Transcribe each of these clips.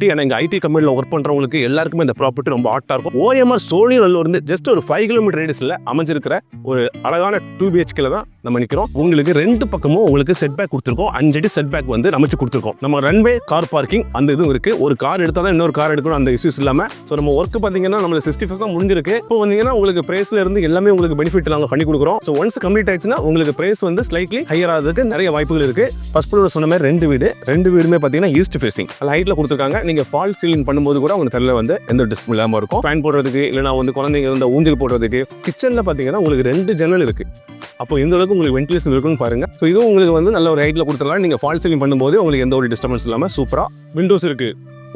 ஏன்னா எங்க ஐடி கம்பெனியில் ஒர்க் பண்றவங்களுக்கு எல்லாருக்குமே இந்த ப்ராப்பர்ட்டி ரொம்ப ஹாட்டா இருக்கும். ஓஎம்ஆர் சோழிநல்லூர் இருந்து ஜஸ்ட் ஒரு 5 கிலோமீட்டர் ரேடியஸ்ல அமைஞ்சிருக்கிற ஒரு அழகான 2 BHK தான் நம்ம நிக்கிறோம். உங்களுக்கு ரெண்டு பக்கமும் உங்களுக்கு செட் பேக் கொடுத்துருக்கோம். 5 அடி செட் பேக் வந்து அமைச்சு கொடுத்துருக்கோம். நம்ம ரன்வே கார் பார்க்கிங் அந்த இதுவும் இருக்கு. ஒரு கார் எடுத்தா தான் இன்னொரு கார் எடுக்கணும், அந்த இஷ்யூஸ் இல்லாம. ஸோ நம்ம ஒர்க் பாத்தீங்கன்னா நம்ம 65 தான் முடிஞ்சிருக்கு. இப்போ வந்தீங்கன்னா உங்களுக்கு பிரைஸ்ல இருந்து எல்லாமே உங்களுக்கு பெனிஃபிட் நாங்கள் பண்ணி கொடுக்குறோம். ஸோ ஒன்ஸ் கம்ப்ளீட் ஆயிடுச்சுன்னா உங்களுக்கு பிரைஸ் வந்து ஸ்லைட்லி ஹையர் ஆகிறதுக்கு நிறைய வாய்ப்புகள் இருக்கு. ஃபர்ஸ்ட் ஃப்ளோர் சொன்ன மாதிரி ரெண்டு வீடுமே பாத்தீங்கன்னா ஈஸ்ட் ஃபேசிங் ஹைட்ல கொடுத்துருக்காங்க. நீங்க ஃபால் சீலிங் பண்ணும்போது கூட உங்க தெருல வந்து எந்த டிஸ்பிளே இல்லாம இருக்கும். ஃபேன் போடுறதுக்கு இல்லைனா வந்து குழந்தைங்க இருந்த ஊஞ்சல் போடுறதுக்கு. கிச்சன்ல பாத்தீங்கன்னா உங்களுக்கு 2 ஜன்னல் இருக்கு. அப்போ எந்த அளவுக்கு உங்களுக்கு வென்டிலேஷன் இருக்குன்னு பாருங்க. ஸோ இதுவும் உங்களுக்கு வந்து நல்ல ஒரு ஹைட்ல கொடுத்துருக்காங்க. நீங்க ஃபால் சீலிங் பண்ணும்போது உங்களுக்கு எந்த ஒரு டிஸ்டர்பன்ஸ் இல்லாம சூப்பரா விண்டோஸ் இருக்கு.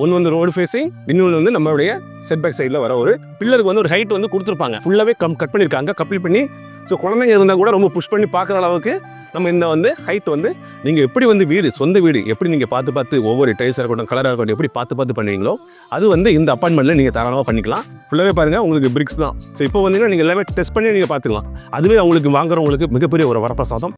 ஒன்று வந்து ரோடு ஃபேஸிங், இன்னொன்று வந்து நம்மளுடைய செட் பேக் சைடில் வர ஒரு பில்லருக்கு வந்து ஒரு ஹைட் வந்து கொடுத்துருப்பாங்க. ஃபுல்லாகவே கட் பண்ணியிருக்காங்க, கப்ளி பண்ணி. ஸோ குழந்தைங்க இருந்தால் கூட ரொம்ப புஷ் பண்ணி பார்க்குற அளவுக்கு நம்ம இந்த வந்து ஹைட் வந்து நீங்கள் எப்படி வந்து வீடு சொந்த வீடு எப்படி நீங்கள் பார்த்து ஒவ்வொரு டைல்ஸாக இருக்கட்டும் கலராக இருக்கட்டும் எப்படி பார்த்து பண்ணுவீங்களோ அது வந்து இந்த அப்பார்ட்மெண்ட்டில் நீங்கள் தாராளமாக பண்ணிக்கலாம். ஃபுல்லாகவே பாருங்கள் உங்களுக்கு பிரிக்ஸ் தான். ஸோ இப்போ வந்தீங்கன்னா நீங்கள் எல்லாமே டெஸ்ட் பண்ணி நீங்கள் பார்த்துக்கலாம். அதுவே அவங்களுக்கு வாங்குறவங்களுக்கு மிகப்பெரிய ஒரு வரப்பிரசாதம்.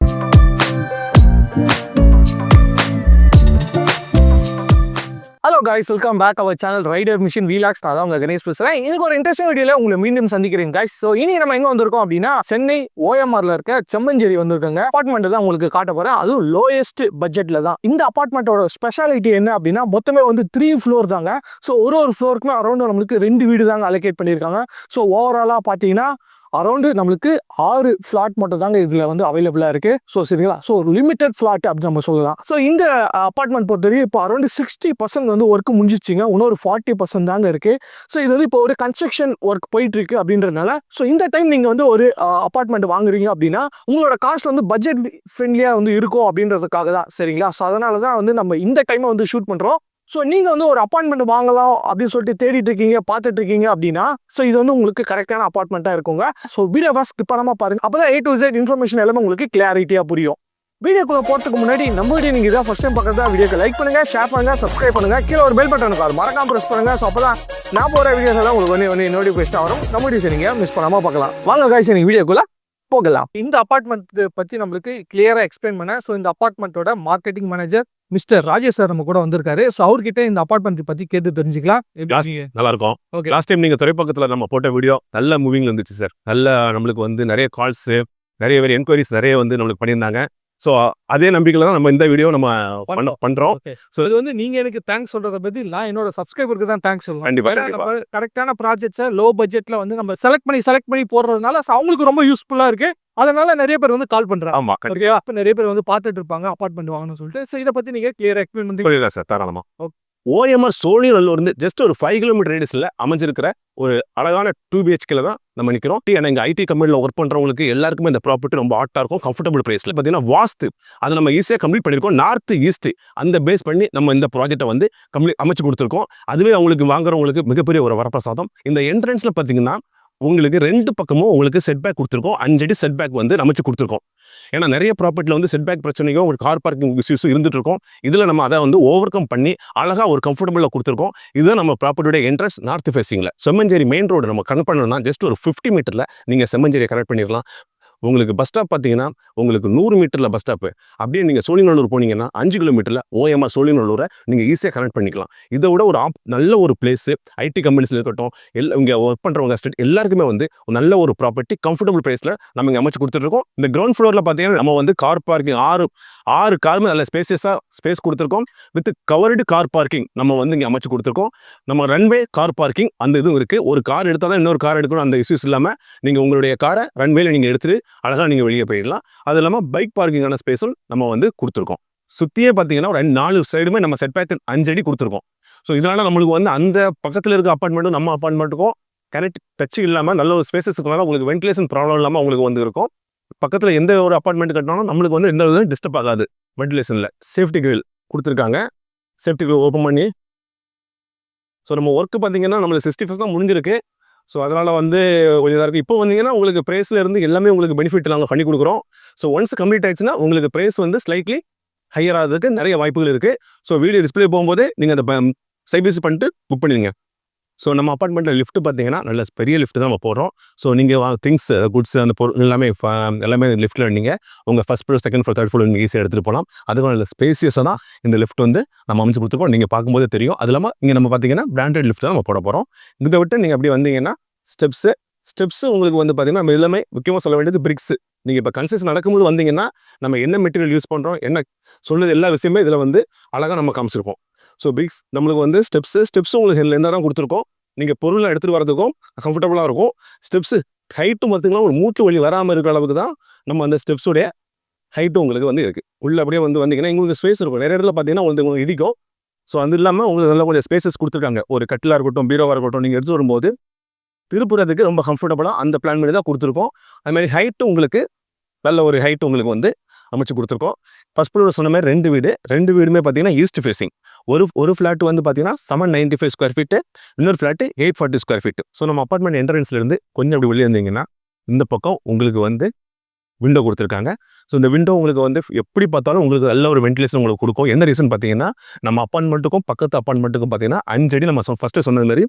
Hello guys, welcome back our channel rider machine வீலாக்ஸ். நான் தான் உங்க கணேஷ் பேசுறேன். இதுக்கு ஒரு இன்ட்ரெஸ்டிங் வீடியோல உங்களை மீண்டும் சந்திக்கிறேன் காய்ஸ். ஸோ இனி நம்ம எங்க வந்திருக்கோம் அப்படின்னா சென்னை ஓஎம்ஆர்ல இருக்க செம்மஞ்சேரி வந்திருக்காங்க. அபார்ட்மெண்ட் தான் உங்களுக்கு காட்ட போறேன். அதுவும் லோயஸ்ட் பட்ஜெட்ல தான். இந்த அபார்ட்மெண்ட்டோட ஸ்பெஷாலிட்டி என்ன அப்படின்னா மொத்தமே வந்து 3 ஃப்ளோர் தாங்க. ஸோ ஒரு ஃப்ளோருக்குமே அரௌண்ட் நம்மளுக்கு 2 வீடு தாங்க அலோகேட் பண்ணியிருக்காங்க. ஸோ ஓவராலா பார்த்தீங்கன்னா அரௌண்டு நம்மளுக்கு 6 ஃப்ளாட் மட்டும் தாங்க இதில் வந்து அவைலபிளாக இருக்குது. ஸோ சரிங்களா, ஸோ ஒரு லிமிட்டட் ஃப்ளாட் அப்படின்னு நம்ம சொல்லலாம். ஸோ இந்த அப்பார்ட்மெண்ட் பொறுத்தவரைக்கும் இப்போ அரௌண்டு 60% வந்து ஒர்க் முடிஞ்சிச்சிங்க. இன்னொரு 40% தாங்க இருக்குது. ஸோ இது வந்து இப்போ ஒரு கன்ஸ்ட்ரக்ஷன் ஒர்க் போயிட்டுருக்கு அப்படின்றதுனால ஸோ இந்த டைம் நீங்கள் வந்து ஒரு அப்பார்ட்மெண்ட் வாங்குறீங்க அப்படின்னா உங்களோட காஸ்ட் வந்து பட்ஜெட் ஃப்ரெண்ட்லியாக வந்து இருக்கும் அப்படின்றதுக்காக தான். சரிங்களா, ஸோ அதனால தான் வந்து நம்ம இந்த டைமை வந்து ஷூட் பண்ணுறோம். ஸோ நீங்கள் வந்து ஒரு அப்பார்ட்மெண்ட் வாங்கலாம் அப்படின்னு சொல்லிட்டு தேடிட்டு இருக்கீங்க பார்த்துட்டு இருக்கீங்க அப்படின்னா ஸோ இது வந்து உங்களுக்கு கரெக்டான அப்பார்ட்மெண்ட்டாக இருக்குங்க. ஸோ வீடியோவை ஸ்கிப் பண்ணாமல் பாருங்கள். அப்போ தான் A to Z இன்ஃபர்மேஷன் எல்லாமே உங்களுக்கு கிளாரிட்டியாக புரியும். வீடியோக்குள்ள போகிறதுக்கு முன்னாடி நம்ம வீடியோ நீங்கள் இதான் ஃபர்ஸ்ட் டைம் பார்க்குறதா வீடியோக்கு லைக் பண்ணுங்கள், ஷேர் பண்ணுங்கள், சப்ஸ்கிரைப் பண்ணுங்கள். கீழே ஒரு பெல் பட்டன் இருக்கும், மறக்காம ப்ரெஸ் பண்ணுங்கள். ஸோ அப்போ தான் நான் போகிற வீடியோஸ் எல்லாம் உங்களுக்கு வந்து நோட்டிஃபிகேஷன் வரும். நம்ம வீடியோஸ் நீங்கள் மிஸ் பண்ணாமல் பார்க்கலாம். வாங்க காய்ஸ், நீங்கள் வீடியோக்குள்ள போகலாம். இந்த அப்பார்ட்மெண்ட் பற்றி நம்மளுக்கு கிளியராக எக்ஸ்பிளைன் பண்ண ஸோ இந்த அப்பார்ட்மெண்ட்டோட marketing manager mister Rajesh sir நம்ம கூட வந்திருக்காரு. ஸோ அவர்கிட்ட இந்த அப்பார்ட்மெண்ட் பற்றி கேட்டு தெரிஞ்சுக்கலாம். நல்லா இருக்கும். ஓகே, லாஸ்ட் டைம் நீங்கள் துறைப்பக்கத்தில் நம்ம போட்ட வீடியோ நல்ல மூவிங்ல இருந்துச்சு சார். நல்ல நம்மளுக்கு வந்து நிறைய கால்ஸ் நிறைய பேர் என்கொயரிஸ் நிறைய வந்து நம்மளுக்கு பண்ணியிருந்தாங்க. ஸோ அதே நம்பிக்கையில் தான் நம்ம இந்த வீடியோ நம்ம பண்ணுறோம். ஸோ இது வந்து நீங்கள் எனக்கு தேங்க்ஸ் சொல்கிறத பற்றி நான் என்னோட சப்ஸ்கிரைபருக்கு தான் தேங்க்ஸ் சொல்லுவேன். கண்டிப்பாக கரெக்டான ப்ராஜெக்ட்ஸை லோ பட்ஜெட்டில் வந்து நம்ம செலக்ட் பண்ணி போடுறதுனால அவங்களுக்கு ரொம்ப யூஸ்ஃபுல்லாக இருக்குது. அதனால நிறைய பேர் வந்து கால் பண்றாங்க. ஆமா, ஓகேவா? அப்ப நிறைய பேர் வந்து பார்த்துட்டு இருப்பாங்க அபார்ட்மெண்ட் வாங்கணும்னு சொல்லிட்டு. சோ இத பத்தி நீங்க கிளியரா எக்ஸ்பிளைன் பண்ணி சார் தாராளமா. ஓஎம்ஆர் சோழிநல்லூர் இருந்து ஜஸ்ட் ஒரு 5 கிலோமீட்டர் ரேடியஸ்ல அமைஞ்சிருக்கிற ஒரு அழகான 2 BHK தான் நம்ம நிக்கிறோம். ஏன்னா எங்க ஐடி கம்பெனியில் ஒர்க் பண்றவங்களுக்கு எல்லாருக்குமே இந்த ப்ராப்பர்ட்டி ரொம்ப ஹாட்டா இருக்கும். கம்ஃபர்டபுள் பிரைஸ்ல பாத்தீங்கன்னா வாஸ்து அதை நம்ம ஈஸியாக கம்ப்ளீட் பண்ணிருக்கோம். நார்த் ஈஸ்ட் அந்த பேஸ் பண்ணி நம்ம இந்த ப்ராஜெக்டை வந்து அமைச்சு கொடுத்துருக்கோம். அதுவே அவங்களுக்கு வாங்குறவங்களுக்கு மிகப்பெரிய ஒரு வரப்பிரசாதம். இந்த என்ட்ரன்ஸ்ல பாத்தீங்கன்னா உங்களுக்கு 2 பக்கமும் உங்களுக்கு செட் பேக் கொடுத்துருக்கோம். 5 அடி செட் பேக் வந்து அமைச்சு கொடுத்துருக்கோம். ஏன்னா நிறைய ப்ராப்பர்ட்டியில் வந்து செட் பேக் பிரச்சனையும் ஒரு கார் பார்க்கிங் இஷ்யூஸும் இருந்துட்டு இருக்கும். இதில் நம்ம அதை வந்து ஓவர் கம் பண்ணி அழகாக ஒரு கம்ஃபர்டபுளாக கொடுத்துருக்கோம். இதுதான் நம்ம ப்ராப்பர்ட்டியோட என்ட்ரன்ஸ் நார்த் ஃபேஸிங்கில். செம்மஞ்சேரி மெயின் ரோடு நம்ம கனெக்ட் பண்ணணும்னா ஜஸ்ட் ஒரு 50 மீட்டரில் நீங்கள் செம்மஞ்சேரியை கனெக்ட் பண்ணிடலாம். உங்களுக்கு பஸ் ஸ்டாப் பார்த்தீங்கன்னா உங்களுக்கு 100 மீட்டரில் பஸ் ஸ்டாப்பு. அப்படியே நீங்கள் சோழிநல்லூர் போனீங்கன்னா 5 கிலோமீட்டரில் ஓஎம்ஆர் சோழிநல்லூரை நீங்கள் ஈஸியாக கனெக்ட் பண்ணிக்கலாம். இதை விட ஒரு நல்ல ஒரு பிளேஸு ஐடி கம்பெனிஸில் இருக்கட்டும் இங்கே ஒர்க் பண்ணுறவங்க எல்லாருக்குமே வந்து நல்ல ஒரு ப்ராப்பர்ட்டி கம்ஃபர்டபுள் ப்ரைஸில் நம்ம இங்கே அமைச்சு கொடுத்துட்ருக்கோம். இந்த கிரவுண்ட் ஃப்ளோரில் பார்த்தீங்கன்னா நம்ம வந்து கார் பார்க்கிங் 6 காருமே நல்ல ஸ்பேஸ் கொடுத்துருக்கோம். வித் கவர்டு கார் பார்க்கிங் நம்ம வந்து இங்கே அமைச்சு கொடுத்துருக்கோம். நம்ம ரன்வே கார் பார்க்கிங் அந்த இதுவும் இருக்குது. ஒரு கார் எடுத்தால் தான் இன்னொரு கார் எடுக்கணும், அந்த இஷ்யூஸ் இல்லாமல் நீங்கள் உங்களுடைய காரை ரன்வேல நீங்கள் எடுத்துட்டு அழகாக நீங்கள் வெளியே போயிடலாம். அது இல்லாமல் பைக் பார்க்கிங்கான ஸ்பேஸும் நம்ம வந்து கொடுத்துருக்கோம். சுற்றியே பார்த்தீங்கன்னா ஒரு 4 சைடுமே நம்ம செட் பேக் 5 அடி கொடுத்துருக்கோம். ஸோ இதனால் நம்மளுக்கு வந்து அந்த பக்கத்தில் இருக்க அப்பார்ட்மெண்ட்டும் நம்ம அப்பார்ட்மெண்ட்டுக்கும் கனெக்ட் டச் இல்லாமல் நல்ல ஒரு ஸ்பேசஸ் இருக்கனால உங்களுக்கு வென்டிலேஷன் ப்ராப்ளம் இல்லாமல் உங்களுக்கு வந்து இருக்கும். பக்கத்தில் எந்த ஒரு அப்பார்ட்மெண்ட் கட்டினாலும் நம்மளுக்கு வந்து எந்த விதம் டிஸ்டர்ப் ஆகாது. வென்டிலேஷனில் சேஃப்டி கிரில் கொடுத்துருக்காங்க. சேஃப்டி கிரில் ஓப்பன் பண்ணி ஸோ நம்ம ஒர்க்கு பார்த்தீங்கன்னா நம்மளுக்கு 65 தான் முடிஞ்சிருக்கு. ஸோ அதனால் வந்து கொஞ்சம் இதாக இருக்குது. இப்போ வந்தீங்கன்னா உங்களுக்கு ப்ரைஸில் இருந்து எல்லாமே உங்களுக்கு பெனிஃபிட் நாங்கள் பண்ணி கொடுக்குறோம். ஸோ ஒன்ஸ் கம்ப்ளீட் ஆயிடுச்சுன்னா உங்களுக்கு ப்ரைஸ் வந்து ஸ்லைட்லி ஹையர் ஆகிறதுக்கு நிறைய வாய்ப்புகள் இருக்குது. ஸோ வீடியோ டிஸ்பிளே போகும்போது நீங்கள் அதை சைபீஸ் பண்ணிட்டு புக் பண்ணிடுங்க. ஸோ நம்ம அப்பார்ட்மெண்ட்டில் லிஃப்ட் பார்த்தீங்கன்னா நல்ல பெரிய லிஃப்ட் தான் நம்ம போடுறோம். ஸோ நீங்கள் திங்ஸ் குட்ஸ் அந்த பொருள் எல்லாமே லிஃப்ட்டில் நீங்கள் உங்கள் first floor second floor third floor நீங்கள் ஈஸியாக எடுத்துகிட்டு போகலாம். அதுவும் நல்ல ஸ்பேசியஸாக தான் இந்த லிஃப்ட் வந்து நம்ம அமைச்சு கொடுத்துருக்கோம். நீங்கள் பார்க்கும்போது தெரியும். அது இல்லாமல் இங்கே நம்ம பார்த்தீங்கன்னா பிராண்டட் லிஃப்ட் தான் நம்ம போட போகிறோம். இதை விட்டு நீங்கள் அப்படி வந்தீங்கன்னா ஸ்டெப்ஸு உங்களுக்கு வந்து பார்த்தீங்கன்னா நம்ம எல்லாமே முக்கியமாக சொல்ல வேண்டியது பிரிக்ஸ். நீங்கள் இப்போ கன்ஸ்ட்ரக்ஷன் நடக்கும்போது வந்தீங்கன்னா நம்ம என்ன மெட்டீரியல் யூஸ் பண்ணுறோம் என்ன சொல்லுது எல்லா விஷயமே இதில் வந்து அழகாக நம்ம காமிச்சிருக்கோம். ஸோ பிரிக்ஸ் நம்மளுக்கு வந்து ஸ்டெப்ஸும் உங்களுக்கு எந்த தான் கொடுத்துருக்கோம். நீங்கள் பொருளை எடுத்துகிட்டு வரதுக்கும் கம்ஃபர்டபுளாக இருக்கும். ஸ்டெப்ஸு ஹைட்டும் பார்த்திங்கன்னா ஒரு மூட்டு வலி வராமல் இருக்கிற அளவுக்கு தான் நம்ம அந்த ஸ்டெப்ஸுடைய ஹைட்டும் உங்களுக்கு வந்து இருக்குது. உள்ளே அப்படியே வந்தீங்கன்னா உங்களுக்கு ஸ்பேஸ் இருக்கும். நிறைய இடத்துல பார்த்தீங்கன்னா உங்களுக்கு இடிக்கும். ஸோ அது இல்லாமல் உங்களுக்கு நல்லா கொஞ்சம் ஸ்பேசஸ் கொடுத்துருக்காங்க. ஒரு கட்டிலாக இருக்கட்டும் பீரோவாக இருக்கட்டும் நீங்கள் எடுத்து வரும்போது திருப்புறதுக்கு ரொம்ப கம்ஃபர்டபுளாக அந்த பிளான் பண்ணி தான் கொடுத்துருக்கோம். அதுமாதிரி ஹைட்டு உங்களுக்கு நல்ல ஒரு ஹைட்டு உங்களுக்கு வந்து அமைச்சு கொடுத்துருக்கோம். ஃபஸ்ட் ஃப்ளோர் சொன்ன மாதிரி ரெண்டு வீடுமே பார்த்தீங்கன்னா ஈஸ்ட் ஃபேஸிங். ஒரு ஃப்ளாட் வந்து பார்த்தீங்கன்னா 795 ஸ்கொயர் ஃபீட்டு, இன்னொரு ஃப்ளாட்டு 840 ஸ்கொயர் ஃபீட்டு. ஸோ நம்ம அப்பார்ட்மெண்ட் என்ட்ரன்ஸ்லேருந்து கொஞ்சம் அப்படி வெளியே இருந்தீங்கன்னா இந்த பக்கம் உங்களுக்கு வந்து விண்டோ கொடுத்துருக்காங்க. ஸோ இந்த விண்டோ உங்களுக்கு வந்து எப்படி பார்த்தாலும் உங்களுக்கு நல்ல ஒரு வென்டிலேஷன் உங்களுக்கு கொடுக்கும். என்ன ரீசன் பார்த்தீங்கன்னா நம்ம அப்பார்ட்மெண்ட்டுக்கும் பக்கத்து அப்பார்ட்மெண்ட்டுக்கும் பார்த்தீங்கன்னா 5 அடி நம்ம ஃபஸ்ட்டு சொன்னது மாதிரி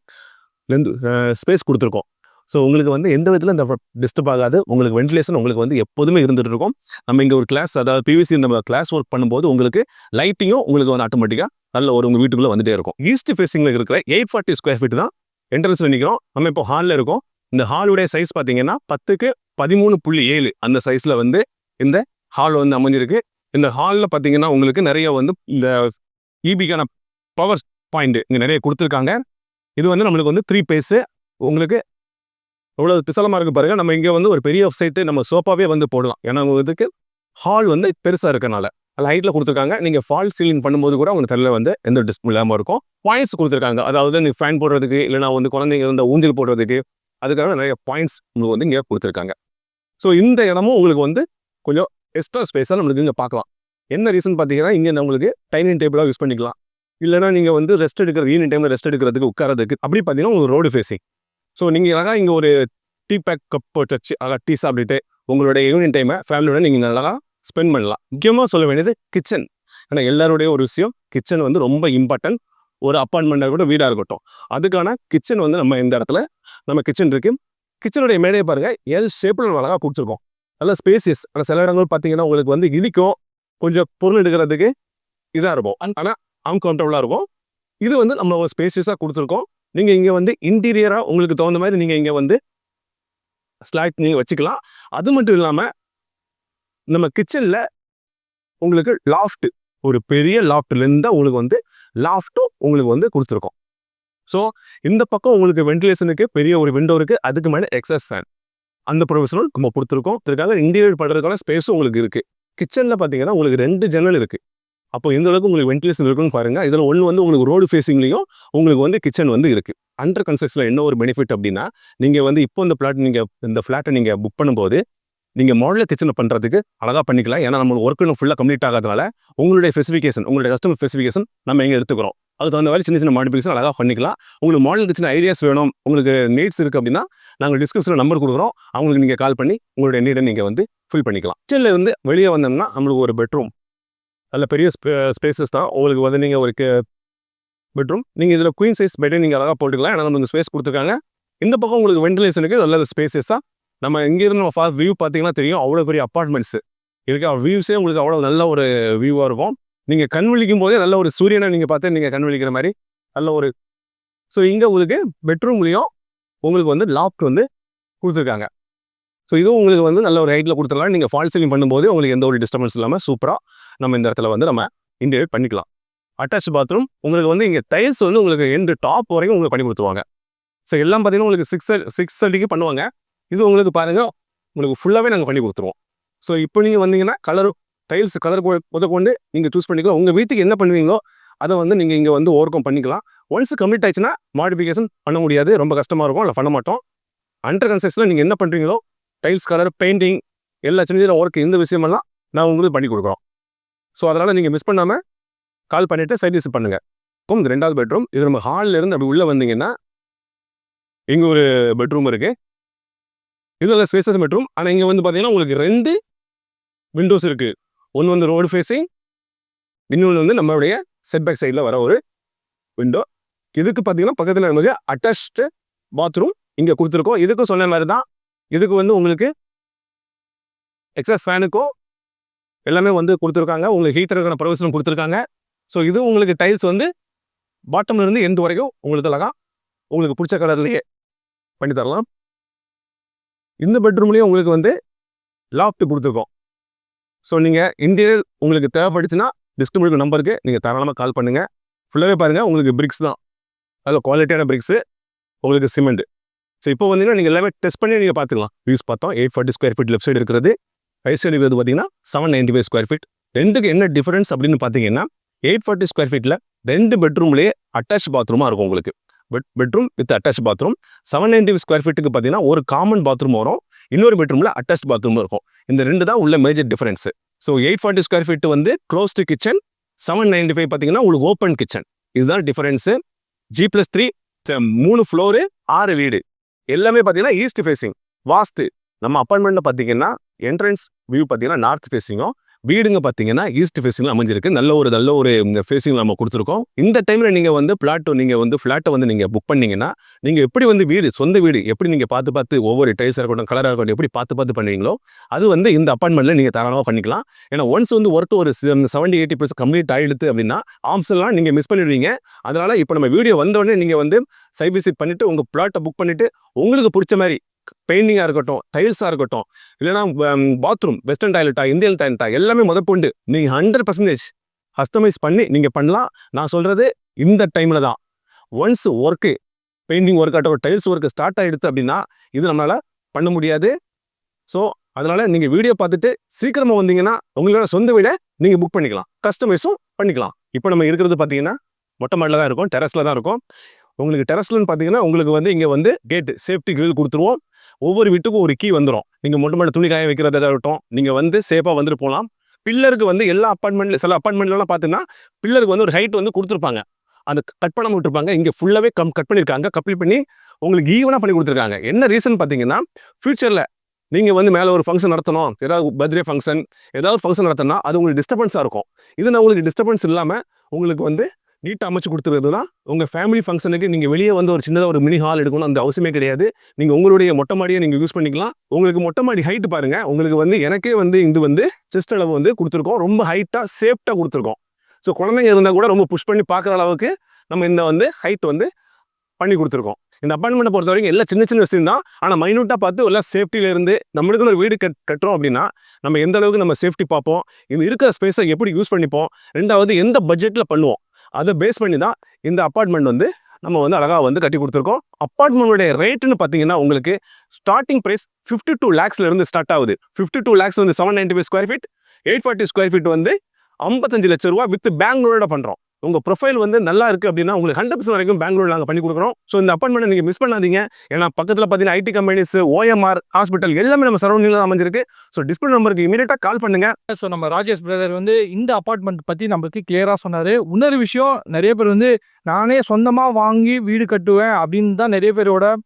ஸ்பேஸ் கொடுத்துருக்கோம். ஸோ உங்களுக்கு வந்து எந்த விதத்தில் இந்த டிஸ்டர்ப் ஆகாது. உங்களுக்கு வென்டிலேஷன் உங்களுக்கு வந்து எப்போதுமே இருந்துகிட்டு இருக்கும். நம்ம இங்கே ஒரு கிளாஸ் அதாவது பிவிசி நம்ம கிளாஸ் ஒர்க் பண்ணும்போது உங்களுக்கு லைட்டிங்கும் உங்களுக்கு வந்து ஆட்டோமேட்டிக்காக நல்ல ஒரு உங்கள் வீட்டுக்குள்ளே வந்துட்டே இருக்கும். ஈஸ்ட் ஃபேஸிங்கில் இருக்கிற 840 ஸ்கொயர் ஃபீட் தான் என்ட்ரன்ஸில் நிற்கிறோம். நம்ம இப்போ ஹாலில் இருக்கோம். இந்த ஹாலுடைய சைஸ் பார்த்தீங்கன்னா 10x13.7 அந்த சைஸில் வந்து இந்த ஹால் வந்து அமைஞ்சிருக்கு. இந்த ஹாலில் பார்த்தீங்கன்னா உங்களுக்கு நிறைய வந்து இந்த இபிக்கான பவர் பாயிண்ட் இங்கே நிறைய கொடுத்துருக்காங்க. இது வந்து நம்மளுக்கு வந்து 3 பேஸு உங்களுக்கு எவ்வளோ பிசலமாக இருக்குது பாருங்கள். நம்ம இங்கே வந்து ஒரு பெரிய சைட்டு நம்ம சோஃபாவே வந்து போடலாம். ஏன்னா இதுக்கு ஹால் வந்து பெருசாக இருக்கனால ஹைட்டில் கொடுத்துருக்காங்க. நீங்கள் ஃபால் சீலிங் பண்ணும்போது கூட உங்களுக்கு தெரியல வந்து எந்த டிஸ்பிளே இல்லாமல் இருக்கும். பாயிண்ட்ஸ் கொடுத்துருக்காங்க. அதாவது நீங்கள் ஃபேன் போடுறதுக்கு இல்லைனா வந்து குழந்தைங்க இருந்த ஊஞ்சல் போடுறதுக்கு அதுக்காக நிறைய பாயிண்ட்ஸ் உங்களுக்கு வந்து இங்கே கொடுத்துருக்காங்க. ஸோ இந்த இடமும் உங்களுக்கு வந்து கொஞ்சம் எக்ஸ்ட்ரா ஸ்பேஸாக நம்மளுக்கு இங்கே பார்க்கலாம். என்ன ரீசன் பார்த்தீங்கன்னா இங்கே நம்மளுக்கு டைனிங் டேபிளாக யூஸ் பண்ணிக்கலாம். இல்லைனா நீங்கள் வந்து ரெஸ்ட் எடுக்கிறது ஈவினிங் டைமில் ரெஸ்ட் எடுக்கிறதுக்கு உட்காரதுக்கு அப்படி பார்த்தீங்கன்னா உங்களுக்கு ரோடு ஃபேஸிங். ஸோ நீங்கள் அழகாக இங்கே ஒரு டீ பேக் கப் போட்டு வச்சு அழகாக டீ சாப்பிட்டுட்டு உங்களுடைய ஈவினிங் டைமை ஃபேமிலியோட நீங்கள் நல்லா ஸ்பெண்ட் பண்ணலாம். முக்கியமாக சொல்ல வேண்டியது கிச்சன். ஏன்னா எல்லாருடைய ஒரு விஷயம் கிச்சன் வந்து ரொம்ப இம்பார்ட்டன்ட். ஒரு அப்பார்ட்மெண்ட்டாக கூட வீடாக இருக்கட்டும் அதுக்கான கிச்சன் வந்து நம்ம இந்த இடத்துல நம்ம கிச்சன் இருக்குது. கிச்சனுடைய மேடையை பாருங்கள் எல் ஷேப்பில் அழகாக கொடுத்துருக்கோம். நல்ல ஸ்பேசியஸ். ஆனால் சில இடங்கள் பார்த்தீங்கன்னா உங்களுக்கு வந்து இடிக்கும் கொஞ்சம் பொருள் எடுக்கிறதுக்கு இதாக இருக்கும். ஆனால் அன்கம்ஃபர்டபுளாக இருக்கும். இது வந்து நம்ம ஒரு ஸ்பேசியஸாக கொடுத்துருக்கோம். நீங்கள் இங்கே வந்து இன்டீரியராக உங்களுக்கு தகுந்த மாதிரி நீங்கள் இங்கே வந்து ஸ்லாட் நீங்கள் வச்சுக்கலாம். அது மட்டும் இல்லாமல் நம்ம கிச்சனில் உங்களுக்கு லாஃப்ட் ஒரு பெரிய லாஃப்ட்லேருந்து தான் உங்களுக்கு வந்து லாஃப்ட்டும் உங்களுக்கு வந்து கொடுத்துருக்கோம். ஸோ இந்த பக்கம் உங்களுக்கு வென்டிலேஷனுக்கு பெரிய ஒரு விண்டோ இருக்குது. அதுக்கு மேலே எக்ஸாஸ்ட் ஃபேன் அந்த ப்ரொவிஷனல் நம்ம கொடுத்துருக்கோம். இதுக்காக இன்டீரியர் பண்ணுறதுக்கான ஸ்பேஸும் உங்களுக்கு இருக்குது. கிச்சனில் பார்த்தீங்கன்னா உங்களுக்கு 2 ஜன்னல் இருக்குது. அப்போ எந்த அளவுக்கு உங்களுக்கு வென்டிலேஷன் இருக்குன்னு பாருங்கள். இதில் ஒன்று வந்து உங்களுக்கு ரோடு ஃபேஸிங்லேயும் உங்களுக்கு வந்து கிச்சன் வந்து இருக்குது. அண்டர் கன்ஸ்ட்ரக்ஷனில் என்ன ஒரு பெனிஃபிட் அப்படின்னா நீங்கள் வந்து இப்போ இந்த ஃப்ளாட்டை நீங்கள் புக் பண்ணும்போது நீங்கள் மாடலர் கிச்சனை பண்ணுறதுக்கு அழகாக பண்ணிக்கலாம். ஏன்னா நம்ம ஒர்க் இன்னும் ஃபுல்லாக கம்ப்ளீட் ஆகாதனால உங்களுடைய ஸ்பெசிஃபிகேஷன் உங்களுடைய கஸ்டமர் ஸ்பெசிஃபிகேஷன் நம்ம எங்கே எடுத்துக்கிறோம். அதுக்கு தகுந்த மாதிரி சின்ன மாடிஃபிகேஷன் அழகாக பண்ணிக்கலாம். உங்களுக்கு மாடல் கிச்சன் ஐடியாஸ் வேணும் உங்களுக்கு நீட்ஸ் இருக்குது அப்படின்னா நாங்கள் டிஸ்கிரிப்ஷனில் நம்பர் கொடுக்குறோம். அவங்களுக்கு நீங்கள் கால் பண்ணி உங்களுடைய நீடை நீங்கள் வந்து ஃபில் பண்ணிக்கலாம். கிச்சனில் வந்து வெளியே வந்தோம்னா நம்மளுக்கு ஒரு பெட்ரூம் நல்ல பெரிய ஸ்பேசஸ் தான். உங்களுக்கு வந்து நீங்கள் ஒரு பெட்ரூம் நீங்கள் இதில் குயின் சைஸ் பெட்டை நீங்கள் அழகாக போட்டுக்கலாம். ஏன்னா நம்ம ஸ்பேஸ் கொடுத்துருக்காங்க. இந்த பக்கம் உங்களுக்கு வென்டிலேஷனுக்கு நல்ல ஸ்பேசஸாக நம்ம இங்கேருந்து நம்ம வியூ பார்த்தீங்கன்னா தெரியும் அவ்வளோ பெரிய அப்பார்ட்மெண்ட்ஸு இருக்குது. வியூஸே உங்களுக்கு அவ்வளோ நல்ல ஒரு வியூவாக இருக்கும். நீங்கள் கண் விழிக்கும் போதே நல்ல ஒரு சூரியனை நீங்கள் பார்த்து நீங்கள் கண் விழிக்கிற மாதிரி நல்ல ஒரு ஸோ இங்கே உங்களுக்கு பெட்ரூம்லேயும் உங்களுக்கு வந்து லாஃப்ட் வந்து கொடுத்துருக்காங்க. ஸோ இதுவும் உங்களுக்கு வந்து நல்ல ஒரு ஹைட்டில் கொடுத்துருக்கலாம். நீங்கள் ஃபால் சீலிங் பண்ணும்போது உங்களுக்கு எந்த ஒரு டிஸ்டர்பன்ஸ் இல்லாமல் சூப்பராக நம்ம இந்த இடத்துல வந்து நம்ம இன்டீரியர் பண்ணிக்கலாம். அட்டாச் பாத்ரூம் உங்களுக்கு வந்து இங்கே டைல்ஸ் வந்து உங்களுக்கு எண்டு டாப் வரைக்கும் உங்களுக்கு பண்ணி கொடுத்துருவாங்க. ஸோ எல்லாம் பார்த்தீங்கன்னா உங்களுக்கு 6 அடிக்கு பண்ணுவாங்க. இது உங்களுக்கு பாருங்கள் உங்களுக்கு ஃபுல்லாகவே நாங்கள் பண்ணி கொடுத்துருவோம். ஸோ இப்போ நீங்கள் வந்தீங்கன்னா டைல்ஸ் கலர் கொண்டு நீங்கள் சூஸ் பண்ணிக்கலாம். உங்கள் வீட்டுக்கு என்ன பண்ணுவீங்களோ அதை வந்து நீங்கள் இங்கே வந்து ஓவர் கம் பண்ணிக்கலாம். ஒன்ஸ் கம்ப்ளீட் ஆயிடுச்சுன்னா மாடிஃபிகேஷன் பண்ண முடியாது, ரொம்ப கஷ்டமாக இருக்கும், இல்லை பண்ண மாட்டோம். அண்டர் கன்ஸ்ட்ரக்ஷனில் நீங்கள் என்ன பண்ணுறீங்களோ டைல்ஸ் கலர் பெயிண்டிங் எல்லா சின்ன ஒர்க் இந்த விஷயமெல்லாம் நான் உங்களுக்கு பண்ணி கொடுக்குறோம். ஸோ அதனால் நீங்கள் மிஸ் பண்ணாமல் கால் பண்ணிவிட்டு சைட் விசிட் பண்ணுங்கள். இப்போ இந்த 2வது பெட்ரூம் இது நம்ம ஹாலில் இருந்து அப்படி உள்ளே வந்தீங்கன்னா இங்கே ஒரு பெட்ரூம் இருக்குது. இது நல்ல ஸ்பேசஸ் பெட்ரூம். ஆனால் இங்கே வந்து பார்த்தீங்கன்னா உங்களுக்கு 2 விண்டோஸ் இருக்குது. ஒன்று வந்து ரோடு ஃபேஸிங், இன்னொன்று வந்து நம்மளுடைய செட்பேக் சைடில் வர ஒரு விண்டோ. இதுக்கு பார்த்தீங்கன்னா பக்கத்தில் நமக்கு அட்டாச்டு பாத்ரூம் இங்கே கொடுத்துருக்கோம். இதுக்கும் சொன்ன மாதிரி தான். இதுக்கு வந்து உங்களுக்கு எக்ஸாஸ்ட் ஃபேனுக்கும் எல்லாமே வந்து கொடுத்துருக்காங்க. உங்களுக்கு ஹீட்டருக்கான ப்ரொவிஷனும் கொடுத்துருக்காங்க. ஸோ இது உங்களுக்கு டைல்ஸ் வந்து பாட்டம்ல இருந்து எண்ட் வரைக்கும் உங்களுக்கு அழகா உங்களுக்கு பிடிச்ச கலர்லேயே பண்ணி தரலாம். இந்த பெட்ரூம்லேயும் உங்களுக்கு வந்து லாஃப்ட் கொடுத்துருக்கோம். ஸோ நீங்கள் இன்டீரியர் உங்களுக்கு தேவைப்பட்டுச்சுன்னா டிஸ்ட்ரிபியூட்டர் நம்பருக்கு நீங்கள் தாராளமாக கால் பண்ணுங்கள். ஃபுல்லாகவே பாருங்கள் உங்களுக்கு பிரிக்ஸ் தான், அதில் குவாலிட்டியான பிரிக்ஸு, உங்களுக்கு சிமெண்ட். ஸோ இப்போ வந்தீங்கன்னா நீங்கள் எல்லாமே டெஸ்ட் பண்ணி நீங்கள் பார்த்துக்கலாம். வியூஸ் பார்த்தோம். 840 ஸ்கொயர் ஃபீட் லெஃப்ட் சைடு இருக்கிறது, ரைட் சைடு இருக்கிறது பார்த்தீங்கன்னா 795 ஸ்கொயர் ஃபீட். ரெண்டுக்கு என்ன டிஃபரன்ஸ் அப்படின்னு பார்த்தீங்கன்னா 840 ஸ்கொயர் ஃபீட்டில் 2 பெட்ரூம்லேயே அட்டாச் பாத்ரூமாக இருக்கும் உங்களுக்கு. Bedroom with attach bathroom. 790 square ஃபீட்டுக்கு பார்த்தீங்கன்னா ஒரு காமன் பாத்ரூம் வரும், இன்னொரு பெட்ரூமில் அட்டாச் பாத்ரூம் இருக்கும். இந்த 2 தான் உள்ள major difference. So 840 square feet வந்து க்ளோஸ்டு கிச்சன், 795 பார்த்தீங்கன்னா உங்களுக்கு ஓப்பன் கிச்சன். இதுதான் டிஃபரன்ஸு. G+3 3 ஃப்ளோரு 6 வீடு எல்லாமே பார்த்தீங்கன்னா ஈஸ்ட் ஃபேஸிங் வாஸ்து. நம்ம அப்பார்ட்மெண்ட்டில் பார்த்தீங்கன்னா என்ட்ரன்ஸ் வியூ பார்த்தீங்கன்னா நார்த் ஃபேஸிங்கும், வீடுங்க பார்த்தீங்கன்னா ஈஸ்ட் ஃபேஸிங்கில் அமைஞ்சிருக்கு. நல்ல ஒரு ஃபேஸிங் நம்ம கொடுத்துருக்கோம். இந்த டைமில் நீங்கள் வந்து ஃப்ளாட்டை வந்து நீங்கள் புக் பண்ணீங்கன்னா நீங்கள் எப்படி வந்து சொந்த வீடு எப்படி நீங்கள் பார்த்து ஒவ்வொரு டைல்ஸாக இருக்கட்டும் கலராக இருக்கட்டும் எப்படி பார்த்து பண்ணுவீங்களோ அது வந்து இந்த அப்பார்ட்மெண்ட்டில் நீங்கள் தாராளமாக பண்ணிக்கலாம். ஏன்னா ஒன்ஸ் வந்து ஒர்க் ஒரு 70-80% கம்ப்ளீட் ஆகிடுது அப்படின்னா ஆப்ஷன்லாம் நீங்கள் மிஸ் பண்ணிடுவீங்க. அதனால் இப்போ நம்ம வீடியோ வந்தோடனே நீங்கள் வந்து சைட் விசிட் பண்ணிவிட்டு உங்கள் பிளாட்டை புக் பண்ணிவிட்டு உங்களுக்கு பிடிச்ச மாதிரி பெயிண்டிங்காக இருக்கட்டும், டைல்ஸாக இருக்கட்டும், இல்லைனா பாத்ரூம் வெஸ்டர்ன் டாய்லெட்டா இந்தியன் டாய்லெட்டா எல்லாமே முதற்கொண்டு நீங்கள் 100% கஸ்டமைஸ் பண்ணி நீங்கள் பண்ணலாம். நான் சொல்கிறது இந்த டைமில் தான். ஒன்ஸ் ஒர்க்கு பெயிண்டிங் ஒர்க் ஆகட்டும் டைல்ஸ் ஒர்க்கு ஸ்டார்ட் ஆகிடுது அப்படின்னா இது நம்மளால் பண்ண முடியாது. ஸோ அதனால் நீங்கள் வீடியோ பார்த்துட்டு சீக்கிரமாக வந்தீங்கன்னா உங்களோட சொந்த வீடை நீங்கள் புக் பண்ணிக்கலாம், கஸ்டமைஸும் பண்ணிக்கலாம். இப்போ நம்ம இருக்கிறது பார்த்தீங்கன்னா மொட்டை மாடியில் தான் இருக்கும், டெரஸில் தான் இருக்கும். உங்களுக்கு டெரஸ்லன்னு பார்த்தீங்கன்னா உங்களுக்கு வந்து இங்கே வந்து கேட்டு சேஃப்டி கிரில் கொடுத்துருவோம். ஒவ்வொரு வீட்டுக்கும் ஒரு கீ வந்துடும். நீங்கள் மொட்டை மாடி துணி காய வைக்கிறதாகட்டும் நீங்கள் வந்து சேஃபாக வந்துட்டு போகலாம். பில்லருக்கு வந்து எல்லா அப்பார்ட்மெண்ட்டில் சில அப்பார்ட்மெண்ட்லாம் பார்த்தீங்கன்னா பில்லருக்கு வந்து ஒரு ஹைட் வந்து கொடுத்துருப்பாங்க, அந்த கட் பண்ணாமல் விட்டுருப்பாங்க. இங்கே ஃபுல்லாகவே கட் பண்ணியிருக்காங்க, கம்ப்ளீட் பண்ணி உங்களுக்கு ஈவனாக பண்ணி கொடுத்துருக்காங்க. என்ன ரீசன் பார்த்தீங்கன்னா ஃப்யூச்சரில் நீங்கள் வந்து மேலே ஒரு ஃபங்க்ஷன் நடத்தணும், ஏதாவது பர்த்டே ஃபங்க்ஷன் ஏதாவது ஃபங்க்ஷன் நடத்தினா அது உங்களுக்கு டிஸ்டர்பன்ஸாக இருக்கும். இது நான் உங்களுக்கு டிஸ்டர்பன்ஸ் இல்லாமல் உங்களுக்கு வந்து நீட்டாக அமைச்சு கொடுத்துருது தான். உங்கள் ஃபேமிலி ஃபங்க்ஷனுக்கு நீங்கள் வெளியே வந்து ஒரு சின்னதாக ஒரு மினி ஹால் எடுக்கணும் அந்த அவசியமே கிடையாது. நீங்கள் உங்களுடைய மொட்டை மாடியை நீங்கள் யூஸ் பண்ணிக்கலாம். உங்களுக்கு மொட்டை மாடி ஹைட்டு பாருங்கள், உங்களுக்கு வந்து எனக்கே வந்து இது வந்து செஸ்ட் அளவு வந்து கொடுத்துருக்கோம், ரொம்ப ஹைட்டாக சேஃப்டாக கொடுத்துருக்கோம். ஸோ குழந்தைங்க இருந்தால் கூட ரொம்ப புஷ் பண்ணி பார்க்குற அளவுக்கு நம்ம இந்த வந்து ஹைட் வந்து பண்ணி கொடுத்துருக்கோம். இந்த அப்பார்ட்மெண்ட்டை பொறுத்த வரைக்கும் எல்லாம் சின்ன சின்ன விஷயம் தான், ஆனால் மைனூட்டாக பார்த்து எல்லாம் சேஃப்டியிலேருந்து நம்மளுக்கு ஒரு வீடு கட்டுறோம் அப்படின்னா நம்ம எந்த அளவுக்கு நம்ம சேஃப்டி பார்ப்போம், இது இருக்கிற ஸ்பேஸை எப்படி யூஸ் பண்ணிப்போம், ரெண்டாவது எந்த பட்ஜெட்டில் பண்ணுவோம் அதை பேஸ் பண்ணி தான் இந்த அப்பார்ட்மெண்ட் வந்து நம்ம வந்து அழகாக வந்து கட்டி கொடுத்துருக்கோம். அப்பார்ட்மெண்ட்டோடைய ரேட்டுன்னு பார்த்தீங்கன்னா உங்களுக்கு ஸ்டார்டிங் ப்ரைஸ் 52 lakhsலேருந்து ஸ்டார்ட் ஆகுது. 52 lakhs வந்து 795 ஸ்கொயர் ஃபீட், 840 ஸ்கொயர் ஃபீட் வந்து 55 லட்சம் ரூபா வித் பெங்களூரோட பண்ணுறோம். உங்கள் ப்ரொஃபைல் வந்து நல்லா இருக்குது அப்படின்னா உங்களுக்கு 100% வரைக்கும் பெங்களூர் நாங்கள் பண்ணி கொடுக்குறோம். ஸோ இந்த அப்பார்ட்மெண்ட்டை நீங்கள் மிஸ் பண்ணாதீங்க. ஏன்னா பக்கத்தில் பார்த்தீங்கன்னா ஐடி கம்பெனிஸ், OMR ஹாஸ்பிட்டல் எல்லாமே நம்ம சரௌண்டிங்கில் தான் அமைஞ்சிருக்கு. ஸோ டிஸ்பிளே நம்பருக்கு இமீடியட்டாக கால் பண்ணுங்கள். ஸோ நம்ம ராஜேஷ் பிரதர் வந்து இந்த அப்பார்ட்மெண்ட் பற்றி நம்மளுக்கு கிளியராக சொன்னார். இன்னொரு விஷயம், நிறைய பேர் வந்து நானே சொந்தமாக வாங்கி வீடு கட்டுவேன் அப்படின்னு தான் நிறைய பேரோட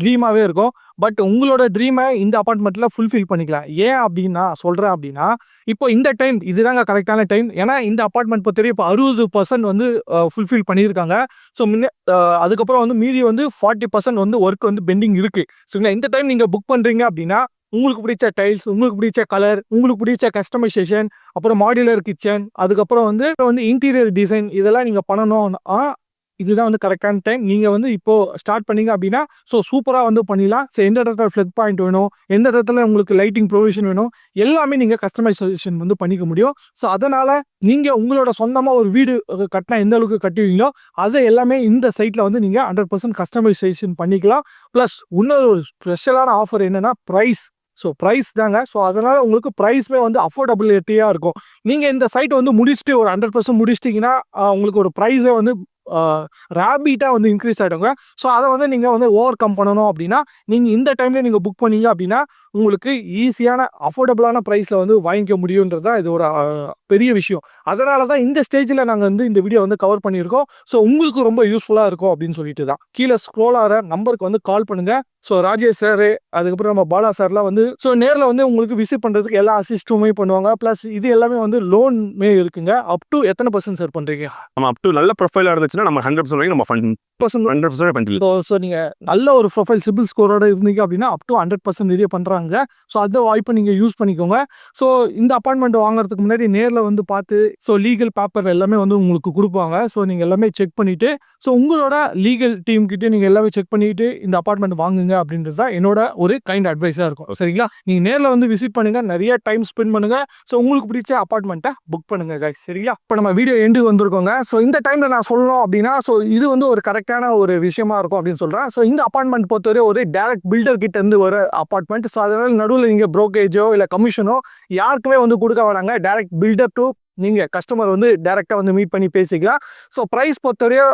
ட்ரீமாகவே இருக்கும். பட் உங்களோட ட்ரீமை இந்த அப்பார்ட்மெண்ட்டில் ஃபுல்ஃபில் பண்ணிக்கலாம். ஏன் அப்படின்னா சொல்கிறேன் அப்படின்னா இப்போ இந்த டைம் இதுதாங்க கரெக்டான டைம். ஏன்னா இந்த அப்பார்ட்மெண்ட் பொறுத்தவரை இப்போ 60% வந்து ஃபுல்ஃபில் பண்ணியிருக்காங்க. ஸோ அதுக்கப்புறம் வந்து மீதி வந்து 40% வந்து ஒர்க் வந்து பெண்டிங் இருக்குது. சரிங்களா, இந்த டைம் நீங்கள் புக் பண்ணுறீங்க அப்படின்னா உங்களுக்கு பிடிச்ச டைல்ஸ், உங்களுக்கு பிடிச்ச கலர், உங்களுக்கு பிடிச்ச கஸ்டமைசேஷன், அப்புறம் மாடுலர் கிச்சன், அதுக்கப்புறம் வந்து இன்டீரியர் டிசைன் இதெல்லாம் நீங்கள் பண்ணணும்னா இதுதான் வந்து கரெக்டான டைம். நீங்கள் வந்து இப்போது ஸ்டார்ட் பண்ணீங்க அப்படின்னா ஸோ சூப்பராக வந்து பண்ணிடலாம். ஸோ எந்த இடத்துல ஃப்ளக் பாயிண்ட் வேணும், எந்த இடத்துல உங்களுக்கு லைட்டிங் ப்ரொவிஷன் வேணும், எல்லாமே நீங்கள் கஸ்டமைசேஷன் வந்து பண்ணிக்க முடியும். ஸோ அதனால் நீங்கள் உங்களோட சொந்தமாக ஒரு வீடு கட்டினா எந்த அளவுக்கு கட்டுவீங்களோ அதை எல்லாமே இந்த சைட்டில் வந்து நீங்கள் 100% கஸ்டமைசேஷன் பண்ணிக்கலாம். ப்ளஸ் இன்னொரு ஒரு ஸ்பெஷலான ஆஃபர் என்னென்னா ப்ரைஸ். ஸோ ப்ரைஸ் தாங்க. ஸோ அதனால் உங்களுக்கு ப்ரைஸுமே வந்து அஃபோர்டபிலிட்டியாக இருக்கும். நீங்கள் இந்த சைட்டை வந்து முடிச்சுட்டு ஒரு 100% முடிச்சிட்டிங்கன்னா உங்களுக்கு ஒரு ப்ரைஸே வந்து ரேபிட்டாக வந்து இன்க்ரீஸ் ஆகிடுங்க. ஸோ அதை வந்து நீங்கள் வந்து ஓவர் கம் பண்ணணும் அப்படின்னா நீங்கள் இந்த டைமில் நீங்கள் புக் பண்ணீங்க அப்படின்னா உங்களுக்கு ஈஸியான அஃபோர்டபுளான ப்ரைஸில் வந்து வாங்கிக்க முடியுன்றது தான் இது ஒரு பெரிய விஷயம். அதனால தான் இந்த ஸ்டேஜில் நாங்கள் வந்து இந்த வீடியோ வந்து கவர் பண்ணியிருக்கோம். ஸோ உங்களுக்கு ரொம்ப யூஸ்ஃபுல்லாக இருக்கும் அப்படின்னு சொல்லிட்டு தான் கீழே ஸ்க்ரோல் ஆகிற நம்பருக்கு வந்து கால் பண்ணுங்கள். ஸோ ராஜேஷ் சார், அதுக்கப்புறம் நம்ம பாலா சார்லாம் வந்து ஸோ நேரில் வந்து உங்களுக்கு விசிட் பண்ணுறதுக்கு எல்லா அசிஸ்ட்டுமே பண்ணுவாங்க. ப்ளஸ் இது எல்லாமே வந்து லோன்மே இருக்குங்க. அப் டு எத்தனை % சார் பண்ணுறீங்க? நம்ம அப் டு நல்ல ப்ரொஃபைலாக இருந்துச்சுன்னா நம்ம 100% வரைக்கும் நம்ம ஃபண்ட் 100% பண்ணிக்கலாம். ஸோ நீங்கள் நல்ல ஒரு ப்ரொஃபைல் சிபில் ஸ்கோரோட இருந்தீங்க அப்படின்னா அப் டு 100% பண்ணுறாங்க. ஸோ அந்த வாய்ப்பை நீங்கள் யூஸ் பண்ணிக்கோங்க. ஸோ இந்த அப்பார்ட்மெண்ட் வாங்குறதுக்கு முன்னாடி நேரில் வந்து பார்த்து ஸோ லீகல் பேப்பர் எல்லாமே வந்து உங்களுக்கு கொடுப்பாங்க. ஸோ நீங்கள் எல்லாமே செக் பண்ணிவிட்டு ஸோ உங்களோட லீகல் டீம் கிட்டே நீங்கள் எல்லாமே செக் பண்ணிவிட்டு இந்த அப்பார்ட்மெண்ட் வாங்குங்க அப்படின்றது தான் என்னோட ஒரு கைண்ட் அட்வைஸாக இருக்கும். சரிங்களா? நீங்கள் நேரில் வந்து விசிட் பண்ணுங்கள், நிறைய டைம் ஸ்பெண்ட் பண்ணுங்கள். ஸோ உங்களுக்கு பிடிச்ச அப்பார்ட்மெண்ட்டை புக் பண்ணுங்க கைஸ். சரிங்களா? இப்போ நம்ம வீடியோ எண்டு வந்திருக்கோங்க. ஸோ இந்த டைமில் நான் சொல்லணும் அப்படின்னா ஸோ இது வந்து ஒரு கரெக்டான ஒரு விஷயமா இருக்கும் அப்படின்னு சொல்கிறேன். ஸோ இந்த அப்பார்ட்மெண்ட் பொறுத்தவரை ஒரு டேரக்ட் பில்டர் கிட்ட இருந்து வர அப்பார்ட்மெண்ட். ஸோ அதனால் நடுவில் நீங்கள் ப்ரோக்கேஜோ இல்லை கமிஷனோ யாருக்குமே வந்து கொடுக்க வேணாங்க. டேரக்ட் பில்டர் டு நீங்கள் கஸ்டமர் வந்து டேரெக்டாக வந்து மீட் பண்ணி பேசிக்கலாம். ஸோ ப்ரைஸ் பொறுத்தவரையும்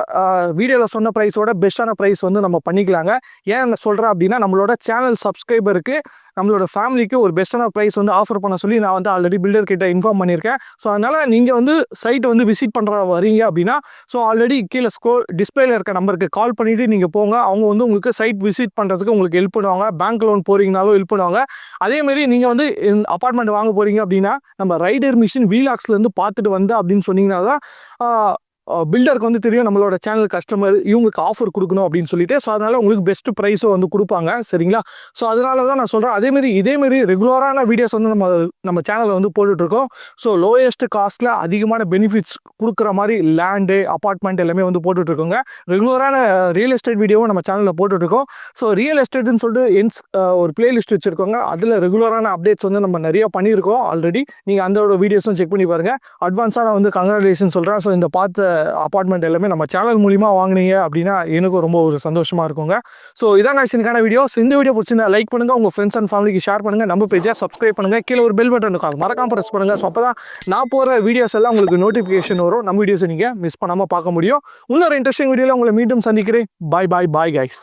வீடியோவில் சொன்ன ப்ரைஸோட பெஸ்ட்டான ப்ரைஸ் வந்து நம்ம பண்ணிக்கலாங்க. ஏன் சொல்கிறேன் அப்படின்னா நம்மளோட சேனல் சப்ஸ்கிரைபருக்கு நம்மளோட ஃபேமிலிக்கு ஒரு பெஸ்ட்டான ப்ரைஸ் வந்து ஆஃபர் பண்ண சொல்லி நான் வந்து ஆல்ரெடி பில்டர் கிட்ட இன்ஃபார்ம் பண்ணியிருக்கேன். ஸோ அதனால் நீங்கள் வந்து சைட்டை வந்து விசிட் பண்ணுற வரீங்க அப்படின்னா ஸோ ஆல்ரெடி கீழே டிஸ்பிளேல இருக்க நம்பருக்கு கால் பண்ணிவிட்டு நீங்கள் போங்க. அவங்க வந்து உங்களுக்கு சைட் விசிட் பண்ணுறதுக்கு உங்களுக்கு ஹெல்ப் பண்ணுவாங்க. பேங்க் லோன் போகிறீங்கனாலும் ஹெல்ப் பண்ணுவாங்க. அதேமாரி நீங்கள் வந்து அப்பார்ட்மெண்ட் வாங்க போகிறீங்க அப்படின்னா நம்ம ரைடர் மிஷின் வீலாக்ஸ்லேருந்து பார்த்துட்டு வந்து அப்படின்னு சொன்னீங்கன்னா தான் பில்டருக்கு வந்து தெரியும் நம்மளோட சேனல் கஸ்டமர் இவங்களுக்கு ஆஃபர் கொடுக்கணும் அப்படின்னு சொல்லிட்டு. ஸோ அதனால் உங்களுக்கு பெஸ்ட் ப்ரைஸும் வந்து கொடுப்பாங்க. சரிங்களா? ஸோ அதனால தான் நான் சொல்கிறேன். இதேமாரி ரெகுலரான வீடியோஸ் வந்து நம்ம சேனலில் வந்து போட்டுட்ருக்கோம். ஸோ லோயஸ்ட் காஸ்ட்டில் அதிகமான பெனிஃபிட்ஸ் கொடுக்குற மாதிரி லேண்டு அப்பார்ட்மெண்ட் எல்லாமே வந்து போட்டுட்ருக்கோங்க. ரெகுலரான ரியல் எஸ்டேட் வீடியோவும் நம்ம சேனலில் போட்டுட்ருக்கோம். ஸோ ரியல் எஸ்டேட்னு சொல்லிட்டு ஒரு பிளேலிஸ்ட் வச்சுருக்கோங்க. அதில் ரெகுலரான அப்டேட்ஸ் வந்து நம்ம நிறையா பண்ணியிருக்கோம் ஆல்ரெடி. நீங்கள் அந்த வீடியோஸும் செக் பண்ணி பாருங்கள். அட்வான்ஸாக நான் வந்து கங்க்ராச்சுலேஷன் சொல்கிறேன். ஸோ இந்த பார்த்த அப்பார்ட்மெண்ட் எல்லாமே நம்ம சேனல் மூலிமா வாங்கினீங்க அப்படின்னா எனக்கும் ரொம்ப ஒரு சந்தோஷமாக இருக்குங்க. ஸோ இதாங்க இதுக்கான வீடியோ. இந்த வீடியோ பிடிச்சிருந்தா லைக் பண்ணுங்கள், உங்கள் ஃப்ரெண்ட்ஸ் அண்ட் ஃபேமிலிக்கு ஷேர் பண்ணுங்கள், நம்ம பேஜை சப்ஸ்கிரைப் பண்ணுங்கள், கீழே ஒரு பெல் பட்டன் இருக்கும் மறக்காம ப்ரெஸ் பண்ணுங்கள். ஸோ அப்போ தான் நான் போகிற வீடியோஸ் எல்லாம் உங்களுக்கு நோட்டிஃபிகேஷன் வரும். நம்ம வீடியோஸை நீங்கள் மிஸ் பண்ணாமல் பார்க்க முடியும். இன்னொரு இன்ட்ரெஸ்டிங் வீடியோவில் உங்களை மீண்டும் சந்திக்கிறேன். Bye guys.